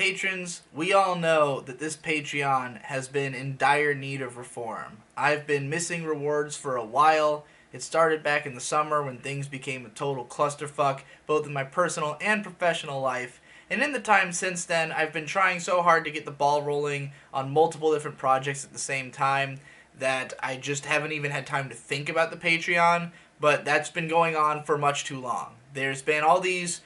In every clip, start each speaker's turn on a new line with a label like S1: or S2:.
S1: Patrons, we all know that this Patreon has been in dire need of reform. I've been missing rewards for a while. It started back in the summer when things became a total clusterfuck, both in my personal and professional life. And in the time since then, I've been trying so hard to get the ball rolling on multiple different projects at the same time that I just haven't even had time to think about the Patreon, but that's been going on for much too long. There's been all these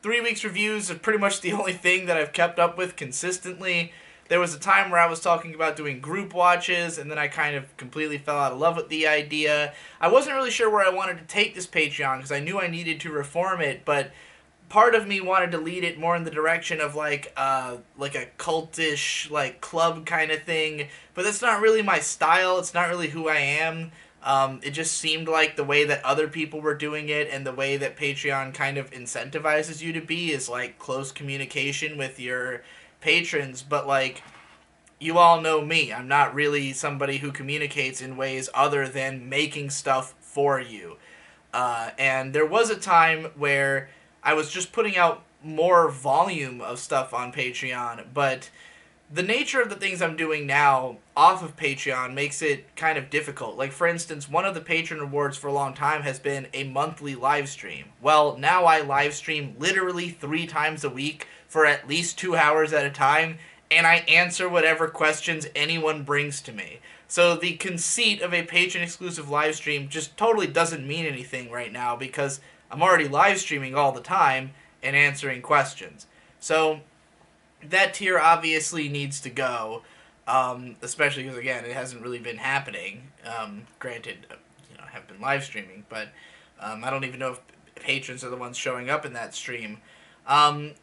S1: 3 weeks reviews are pretty much the only thing that I've kept up with consistently. There was a time where I was talking about doing group watches, and then I kind of completely fell out of love with the idea. I wasn't really sure where I wanted to take this Patreon, because I knew I needed to reform it, but part of me wanted to lead it more in the direction of like a cultish, like, club kind of thing, but that's not really my style. It's not really who I am. It just seemed like the way that other people were doing it and the way that Patreon kind of incentivizes you to be is, like, close communication with your patrons. But, like, you all know me. I'm not really somebody who communicates in ways other than making stuff for you. And there was a time where I was just putting out more volume of stuff on Patreon, but the nature of the things I'm doing now off of Patreon makes it kind of difficult. Like, for instance, one of the patron rewards for a long time has been a monthly live stream. Well, now I live stream literally 3 times a week for at least 2 hours at a time, and I answer whatever questions anyone brings to me. So the conceit of a patron-exclusive live stream just totally doesn't mean anything right now because I'm already live streaming all the time and answering questions. So that tier obviously needs to go, especially because, again, it hasn't really been happening. Granted, I have been live streaming, but I don't even know if patrons are the ones showing up in that stream.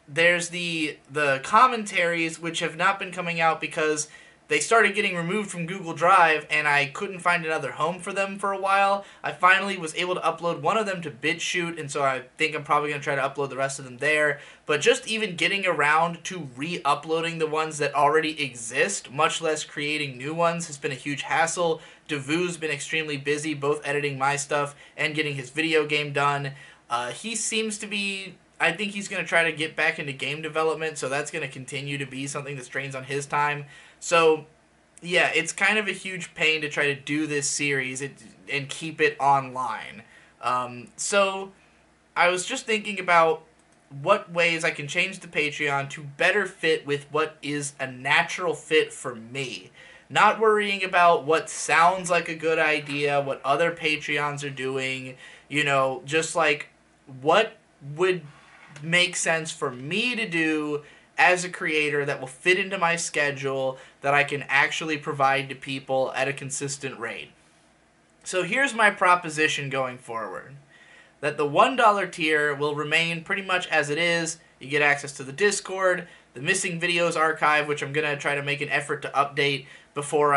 S1: There's the commentaries, which have not been coming out because they started getting removed from Google Drive, and I couldn't find another home for them for a while. I finally was able to upload one of them to BitChute, and so I think I'm probably going to try to upload the rest of them there. But just even getting around to re-uploading the ones that already exist, much less creating new ones, has been a huge hassle. Devu's been extremely busy, both editing my stuff and getting his video game done. He seems to be... I think he's going to try to get back into game development, so that's going to continue to be something that strains on his time. So, yeah, it's kind of a huge pain to try to do this series and keep it online. So, I was just thinking about what ways I can change the Patreon to better fit with what is a natural fit for me. Not worrying about what sounds like a good idea, what other Patreons are doing, just like what would make sense for me to do as a creator that will fit into my schedule that I can actually provide to people at a consistent rate. So here's my proposition going forward. That the $1 tier will remain pretty much as it is. You get access to the Discord, the missing videos archive, which I'm going to try to make an effort to update before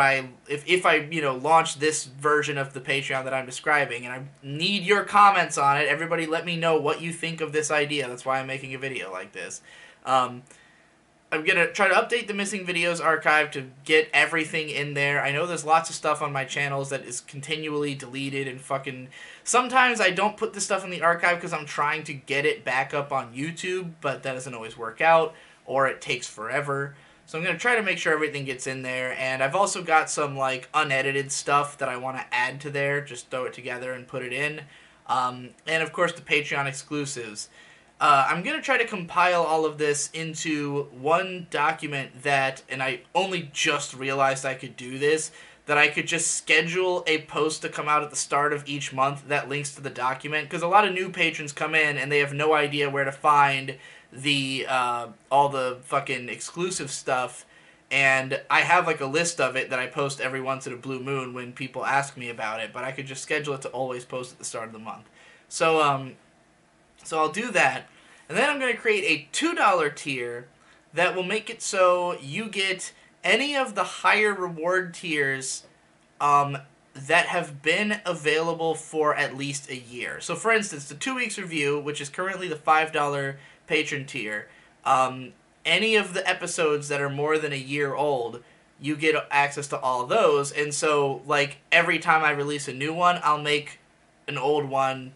S1: if I launch this version of the Patreon that I'm describing, and I need your comments on it. Everybody let me know what you think of this idea. That's why I'm making a video like this. I'm going to try to update the missing videos archive to get everything in there. I know there's lots of stuff on my channels that is continually deleted and fucking... Sometimes I don't put this stuff in the archive because I'm trying to get it back up on YouTube, but that doesn't always work out, or it takes forever. So I'm going to try to make sure everything gets in there, and I've also got some, like, unedited stuff that I want to add to there, just throw it together and put it in. And, of course, the Patreon exclusives. I'm going to try to compile all of this into one document that, and I only just realized I could do this, that I could just schedule a post to come out at the start of each month that links to the document, because a lot of new patrons come in and they have no idea where to find the all the fucking exclusive stuff, and I have like a list of it that I post every once in a blue moon when people ask me about it, but I could just schedule it to always post at the start of the month. So I'll do that, and then I'm going to create a $2 tier that will make it so you get any of the higher reward tiers that have been available for at least a year. So, for instance, the 2 weeks review, which is currently the $5 patron tier, any of the episodes that are more than a year old, you get access to all of those. And so, like, every time I release a new one, I'll make an old one,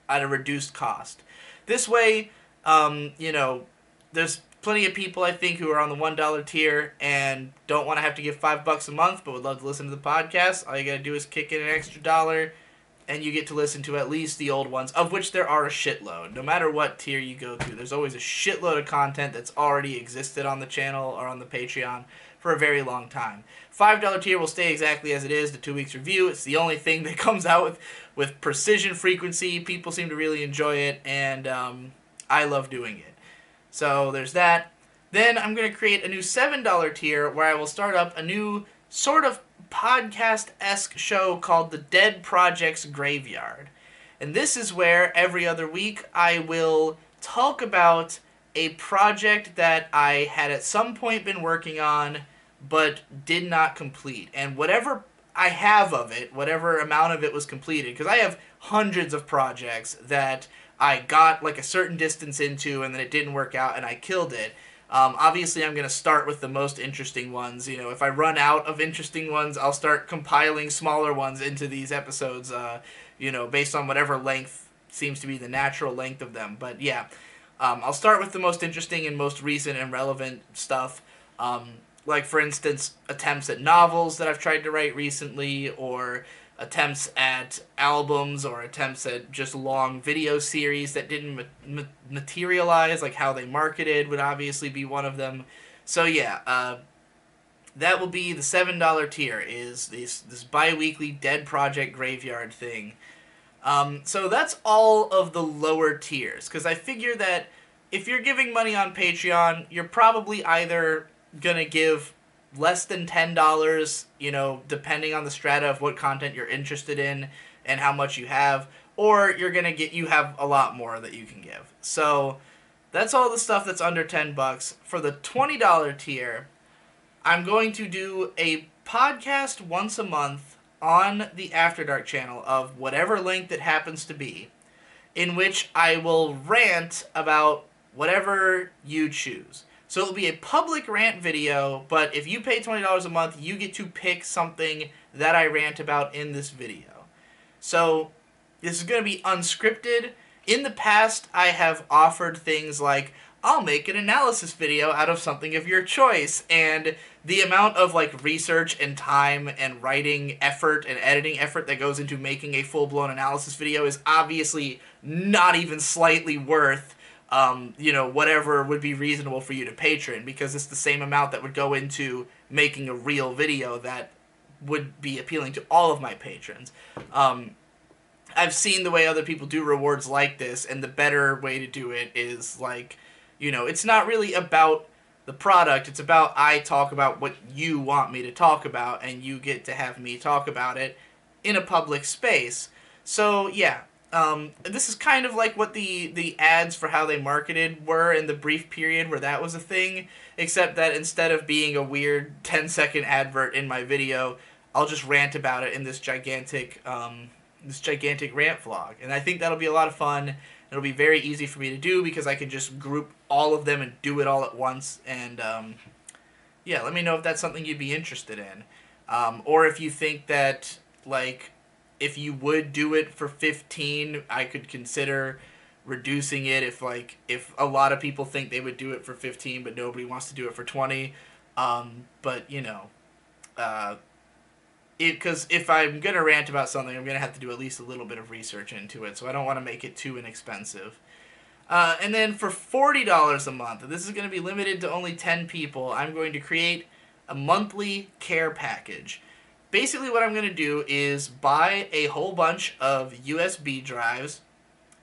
S1: at a reduced cost. This way, there's plenty of people, I think, who are on the $1 tier and don't want to have to give $5 a month, but would love to listen to the podcast. All you gotta do is kick in an extra dollar, and you get to listen to at least the old ones, of which there are a shitload. No matter what tier you go to, there's always a shitload of content that's already existed on the channel or on the Patreon for a very long time. $5 tier will stay exactly as it is, the 2 weeks review. It's the only thing that comes out with precision frequency. People seem to really enjoy it, and I love doing it. So there's that. Then I'm going to create a new $7 tier where I will start up a new sort of podcast-esque show called The Dead Projects Graveyard. And this is where every other week I will talk about a project that I had at some point been working on but did not complete. And whatever I have of it, whatever amount of it was completed, because I have hundreds of projects that I got like a certain distance into and then it didn't work out and I killed it. Obviously, I'm going to start with the most interesting ones. You know, if I run out of interesting ones, I'll start compiling smaller ones into these episodes, you know, based on whatever length seems to be the natural length of them. But yeah, I'll start with the most interesting and most recent and relevant stuff. Like, for instance, attempts at novels that I've tried to write recently, or attempts at albums, or attempts at just long video series that didn't materialize, like how they marketed would obviously be one of them. So yeah, that will be the $7 tier, is this bi-weekly Dead Project Graveyard thing. So that's all of the lower tiers, because I figure that if you're giving money on Patreon, you're probably either gonna give less than $10, you know, depending on the strata of what content you're interested in and how much you have, or you have a lot more that you can give. So that's all the stuff that's under $10. For the $20 tier, I'm going to do a podcast once a month on the After Dark channel of whatever length it happens to be, in which I will rant about whatever you choose. So it'll be a public rant video, but if you pay $20 a month, you get to pick something that I rant about in this video. So this is going to be unscripted. In the past, I have offered things like, I'll make an analysis video out of something of your choice, and the amount of like research and time and writing effort and editing effort that goes into making a full-blown analysis video is obviously not even slightly worth you know, whatever would be reasonable for you to patron, because it's the same amount that would go into making a real video that would be appealing to all of my patrons. I've seen the way other people do rewards like this, and the better way to do it is, like, you know, it's not really about the product, it's about I talk about what you want me to talk about, and you get to have me talk about it in a public space. So, yeah. This is kind of like what the ads for how they marketed were in the brief period where that was a thing, except that instead of being a weird 10-second advert in my video, I'll just rant about it in this gigantic rant vlog. And I think that'll be a lot of fun. It'll be very easy for me to do because I can just group all of them and do it all at once. And, yeah, let me know if that's something you'd be interested in. Or if you think that, like, if you would do it for 15, I could consider reducing it if a lot of people think they would do it for 15 but nobody wants to do it for 20. But, you know, because if I'm going to rant about something, I'm going to have to do at least a little bit of research into it, so I don't want to make it too inexpensive. And then for $40 a month, this is going to be limited to only 10 people, I'm going to create a monthly care package. Basically what I'm going to do is buy a whole bunch of USB drives,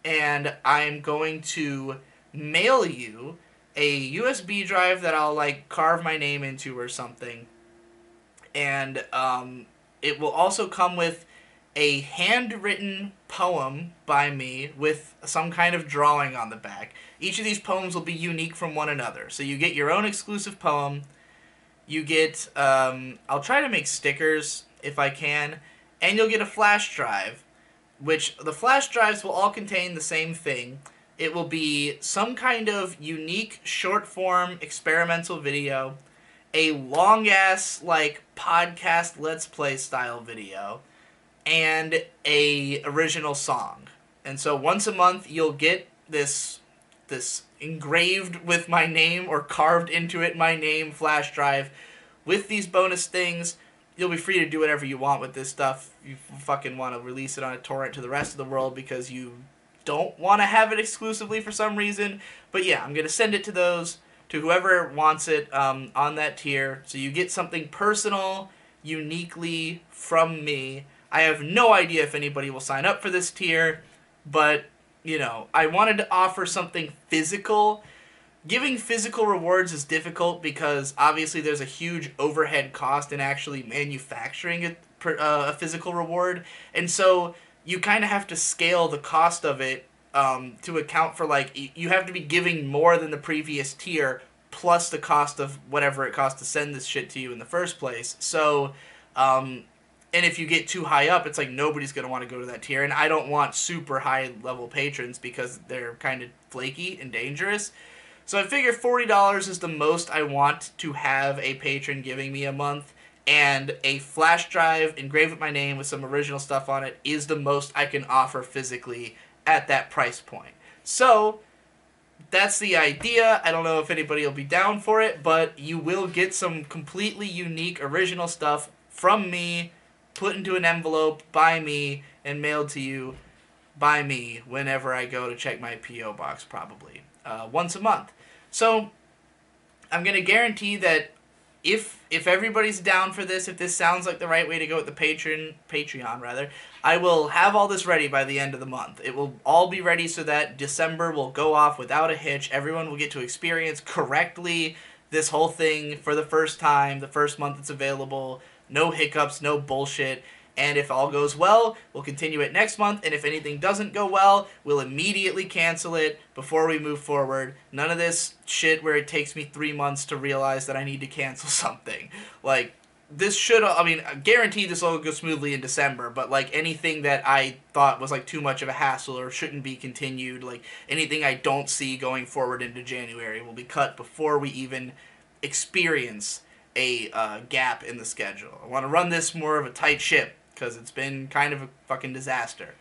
S1: and I'm going to mail you a USB drive that I'll, like, carve my name into or something. And it will also come with a handwritten poem by me with some kind of drawing on the back. Each of these poems will be unique from one another. So you get your own exclusive poem. You get, I'll try to make stickers if I can, and you'll get a flash drive, which the flash drives will all contain the same thing. It will be some kind of unique short-form experimental video, a long-ass, like, podcast Let's Play style video, and a original song. And so once a month, you'll get this engraved with my name or carved into it my name flash drive with these bonus things. You'll be free to do whatever you want with this stuff. You fucking want to release it on a torrent to the rest of the world because you don't want to have it exclusively for some reason. But yeah, I'm going to send it to whoever wants it on that tier. So you get something personal, uniquely from me. I have no idea if anybody will sign up for this tier, but, you know, I wanted to offer something physical. Giving physical rewards is difficult because obviously there's a huge overhead cost in actually manufacturing a physical reward. And so you kind of have to scale the cost of it to account for, like, you have to be giving more than the previous tier plus the cost of whatever it costs to send this shit to you in the first place. So, and if you get too high up, it's like nobody's going to want to go to that tier. And I don't want super high level patrons because they're kind of flaky and dangerous. So I figure $40 is the most I want to have a patron giving me a month, and a flash drive engraved with my name with some original stuff on it is the most I can offer physically at that price point. So that's the idea. I don't know if anybody will be down for it, but you will get some completely unique original stuff from me, put into an envelope by me, and mailed to you by me whenever I go to check my P.O. box, probably once a month. So I'm going to guarantee that if everybody's down for this, if this sounds like the right way to go with the Patreon, I will have all this ready by the end of the month. It will all be ready so that December will go off without a hitch. Everyone will get to experience correctly this whole thing for the first time, the first month it's available. No hiccups, no bullshit. And if all goes well, we'll continue it next month. And if anything doesn't go well, we'll immediately cancel it before we move forward. None of this shit where it takes me 3 months to realize that I need to cancel something. Like, this should, I mean, guaranteed this will go smoothly in December, but, like, anything that I thought was, like, too much of a hassle or shouldn't be continued, like, anything I don't see going forward into January will be cut before we even experience a gap in the schedule. I want to run this more of a tight ship, because it's been kind of a fucking disaster.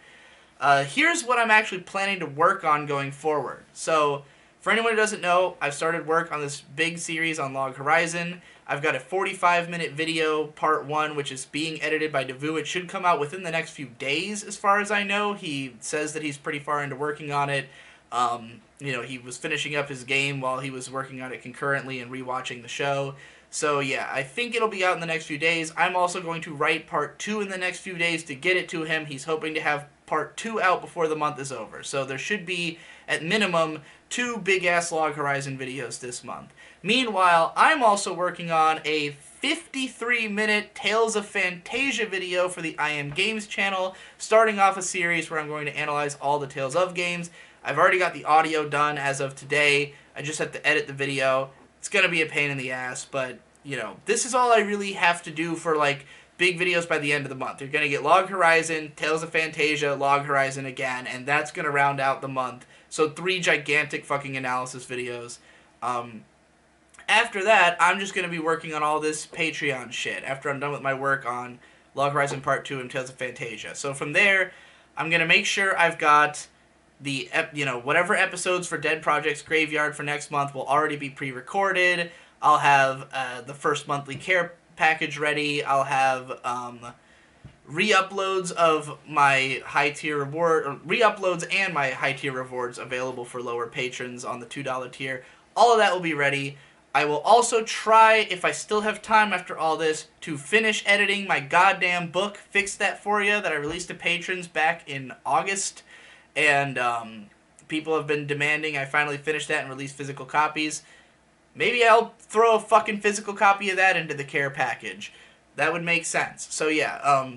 S1: Here's what I'm actually planning to work on going forward. So, for anyone who doesn't know, I've started work on this big series on Log Horizon. I've got a 45-minute video, part 1, which is being edited by Devu. It should come out within the next few days, as far as I know. He says that he's pretty far into working on it. You know, he was finishing up his game while he was working on it concurrently and rewatching the show. So yeah, I think it'll be out in the next few days. I'm also going to write part 2 in the next few days to get it to him. He's hoping to have part 2 out before the month is over. So there should be, at minimum, 2 big-ass Log Horizon videos this month. Meanwhile, I'm also working on a 53-minute Tales of Fantasia video for the I Am Games channel, starting off a series where I'm going to analyze all the Tales of games. I've already got the audio done as of today. I just have to edit the video. It's going to be a pain in the ass, but, you know, this is all I really have to do for, like, big videos by the end of the month. You're going to get Log Horizon, Tales of Fantasia, Log Horizon again, and that's going to round out the month. So 3 gigantic fucking analysis videos. After that, I'm just going to be working on all this Patreon shit after I'm done with my work on Log Horizon Part 2 and Tales of Fantasia. So from there, I'm going to make sure I've got the, you know, whatever episodes for Dead Projects Graveyard for next month will already be pre-recorded. I'll have the first monthly care package ready. I'll have re-uploads of my high-tier reward, or re-uploads and my high-tier rewards available for lower patrons on the $2 tier. All of that will be ready. I will also try, if I still have time after all this, to finish editing my goddamn book, Fix That For You, that I released to patrons back in August. And people have been demanding I finally finish that and release physical copies. Maybe I'll throw a fucking physical copy of that into the care package. That would make sense. So yeah,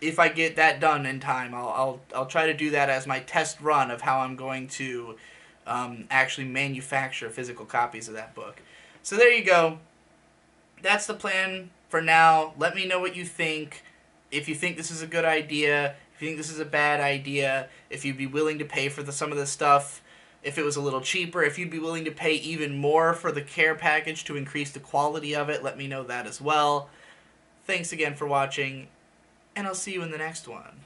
S1: if I get that done in time, I'll try to do that as my test run of how I'm going to actually manufacture physical copies of that book. So there you go. That's the plan for now. Let me know what you think. If you think this is a good idea, if you think this is a bad idea, if you'd be willing to pay for some of this stuff, if it was a little cheaper, if you'd be willing to pay even more for the care package to increase the quality of it, let me know that as well. Thanks again for watching, and I'll see you in the next one.